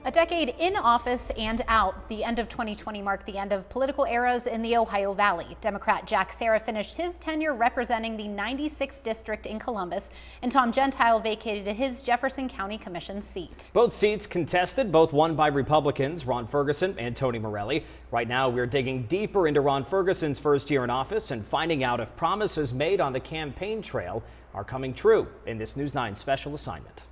A decade in office and out, the end of 2020 marked the end of political eras in the Ohio Valley. Democrat Jack Serra finished his tenure representing the 96th district in Columbus, and Tom Gentile vacated his Jefferson County Commission seat. Both seats contested, both won by Republicans, Ron Ferguson and Tony Morelli. Right now, we're digging deeper into Ron Ferguson's first year in office and finding out if promises made on the campaign trail are coming true in this News 9 special assignment.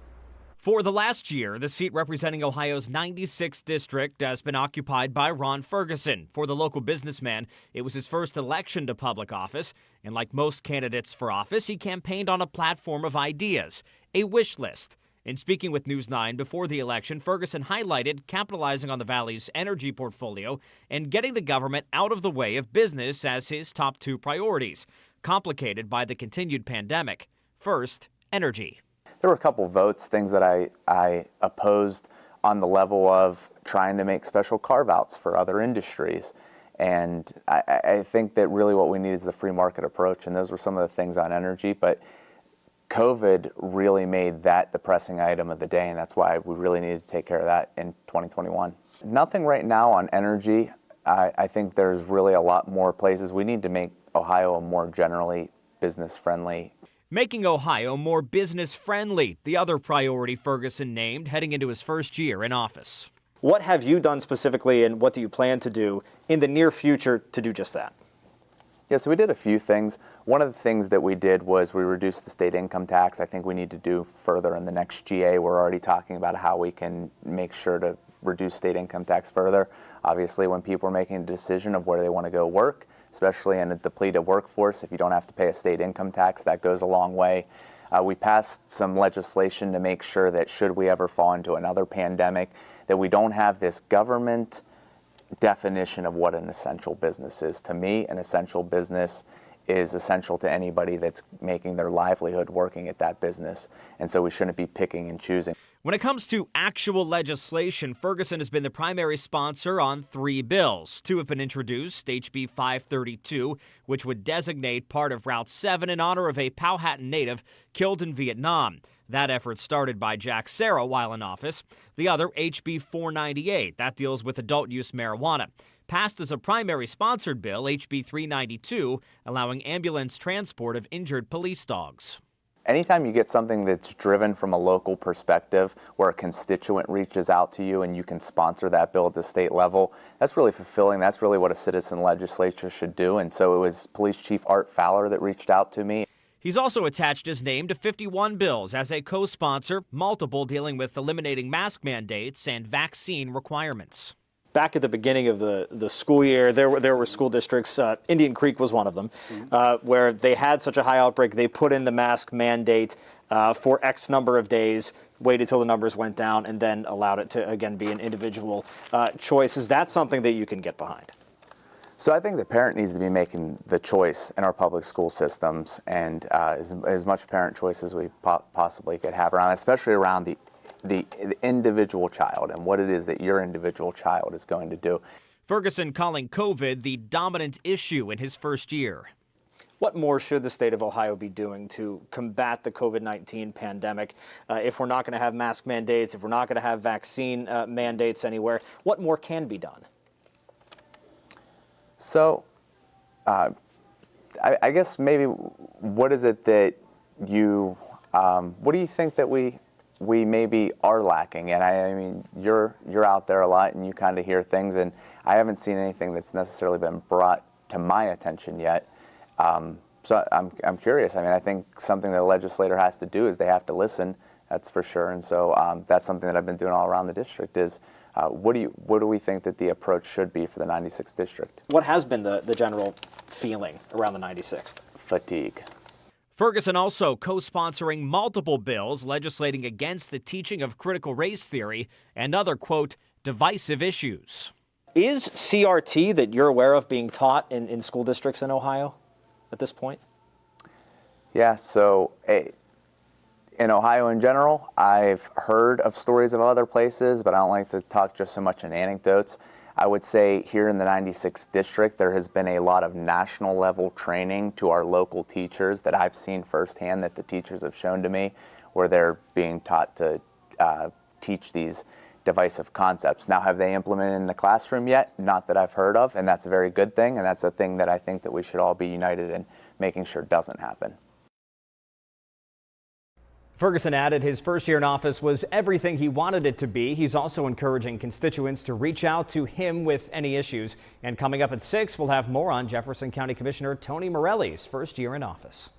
For the last year, the seat representing Ohio's 96th district has been occupied by Ron Ferguson. For the local businessman, it was his first election to public office, and like most candidates for office, he campaigned on a platform of ideas, a wish list. In speaking with News 9 before the election, Ferguson highlighted capitalizing on the Valley's energy portfolio and getting the government out of the way of business as his top two priorities, complicated by the continued pandemic. First, energy. There were a couple votes, things that I opposed on the level of trying to make special carve-outs for other industries. And I think that really what we need is the free market approach, and those were some of the things on energy. But COVID really made that the pressing item of the day, and that's why we really needed to take care of that in 2021. Nothing right now on energy. I think there's really a lot more places. We need to make Ohio a more generally business-friendly. Making Ohio more business-friendly, the other priority Ferguson named heading into his first year in office. What have you done specifically, and what do you plan to do in the near future to do just that? Yeah, so we did a few things. One of the things that we did was we reduced the state income tax. I think we need to do further in the next GA. We're already talking about how we can make sure to reduce state income tax further. Obviously, when people are making a decision of where they want to go work, especially in a depleted workforce, if you don't have to pay a state income tax, that goes a long way. We passed some legislation to make sure that should we ever fall into another pandemic, that we don't have this government definition of what an essential business is. To me, an essential business is essential to anybody that's making their livelihood working at that business. And so we shouldn't be picking and choosing. When it comes to actual legislation, Ferguson has been the primary sponsor on 3 bills. 2 have been introduced, HB 532, which would designate part of Route 7 in honor of a Powhatan native killed in Vietnam. That effort started by Jack Serra while in office. The other, HB 498, that deals with adult use marijuana. Passed as a primary sponsored bill, HB 392, allowing ambulance transport of injured police dogs. Anytime you get something that's driven from a local perspective where a constituent reaches out to you and you can sponsor that bill at the state level, that's really fulfilling. That's really what a citizen legislature should do. And so it was Police Chief Art Fowler that reached out to me. He's also attached his name to 51 bills as a co-sponsor, multiple dealing with eliminating mask mandates and vaccine requirements. Back at the beginning of the school year, there were school districts, Indian Creek was one of them, where they had such a high outbreak, they put in the mask mandate for X number of days, waited till the numbers went down, and then allowed it to, again, be an individual choice. Is that something that you can get behind? So I think the parent needs to be making the choice in our public school systems, and as much parent choice as we possibly could have around, especially around the individual child and what it is that your individual child is going to do. Ferguson calling COVID the dominant issue in his first year. What more should the state of Ohio be doing to combat the COVID-19 pandemic? If we're not going to have mask mandates, if we're not going to have vaccine mandates anywhere, what more can be done? So I guess maybe what is it that what do you think that we maybe are lacking? And I mean, you're out there a lot and you kind of hear things, and I haven't seen anything that's necessarily been brought to my attention yet. So I'm curious. I mean, I think something that a legislator has to do is they have to listen. That's for sure. And so that's something that I've been doing all around the district is what do we think that the approach should be for the 96th district? What has been the general feeling around the 96th? Fatigue. Ferguson also co-sponsoring multiple bills legislating against the teaching of critical race theory and other, quote, divisive issues. Is CRT that you're aware of being taught in school districts in Ohio at this point? Yeah, so in Ohio in general, I've heard of stories of other places, but I don't like to talk just so much in anecdotes. I would say here in the 96th district, there has been a lot of national level training to our local teachers that I've seen firsthand that the teachers have shown to me, where they're being taught to teach these divisive concepts. Now, have they implemented it in the classroom yet? Not that I've heard of, and that's a very good thing, and that's a thing that I think that we should all be united in making sure doesn't happen. Ferguson added his first year in office was everything he wanted it to be. He's also encouraging constituents to reach out to him with any issues. And coming up at 6, we'll have more on Jefferson County Commissioner Tony Morelli's first year in office.